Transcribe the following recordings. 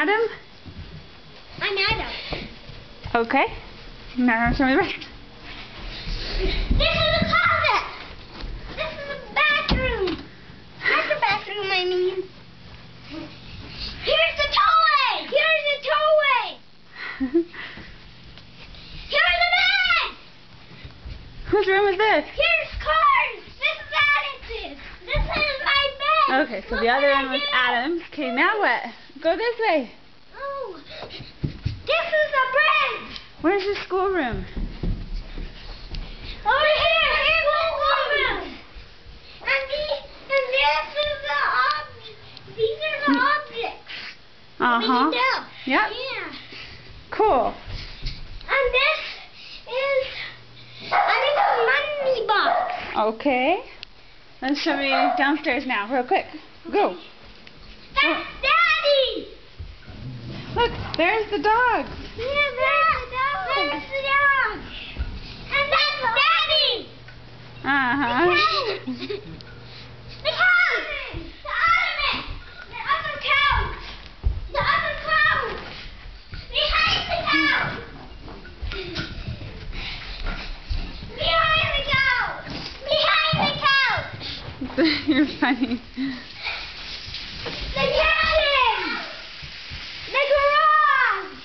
Adam? I'm Adam. Okay. Now show me the rest. This is a closet. This is a bathroom. That's a bathroom, I mean. Here's the toilet. Here's the toilet. Here's the bed. Whose room is this? Here's cars. This is Adam's. This is my bed. Okay, so the other one was Adam's. Okay, now what? Go this way. Oh, this is the bridge. Where's your schoolroom? Over here. Here's the schoolroom. And this is the object. These are the objects. Uh-huh. Yep. Yeah. Cool. And this is a money box. Okay. Let's show me downstairs now, real quick. Go. That's Daddy. Look, there's the dog. Yeah, there's the dog. There's the dog. And that's Daddy. Uh-huh. The couch. The ottoman. The other couch. The other couch. Behind the couch. Behind the couch. Behind the couch. You're funny. The cabin. The garage.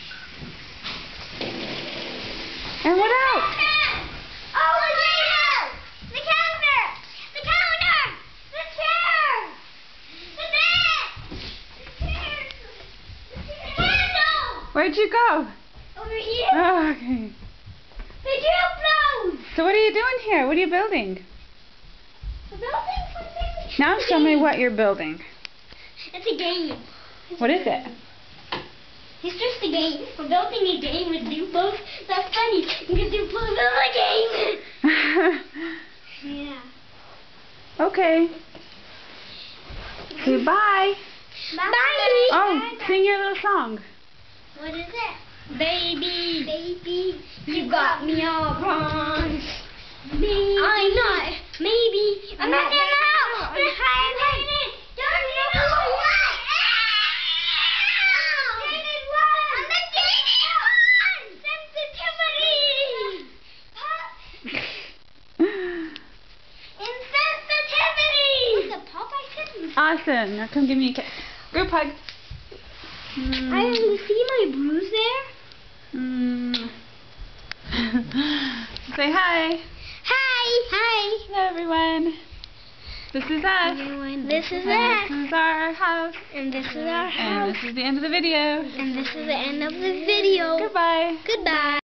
And what else? Oh, the window. The counter. The counter. The chair. The bed. The chair. The candle. Where'd you go? Over here. Oh, okay. The tube flows. So what are you doing here? What are you building? The building something. Now show me what you're building. It's a game. What is it? It's just a game. We're building a game with Duplos. That's funny because Duplos is a game. Yeah. Okay. Say bye. Bye. Oh, sing your little song. What is it? Baby, baby, you got me all wrong. Baby, I'm not. Maybe I'm not getting out. I'm hiding. Don't you know what? Dated one. I'm the dated one. Sensitivity. Insensitivity. What's the Popeye? Awesome. Now come give me a kiss. Group hug. I see my bruise there. Say hi. Hi. Hi. Hello, everyone. This is us. This is And us. this is our house. And this is our And house. this is the end of the video. And this is the end of the video. Goodbye. Goodbye.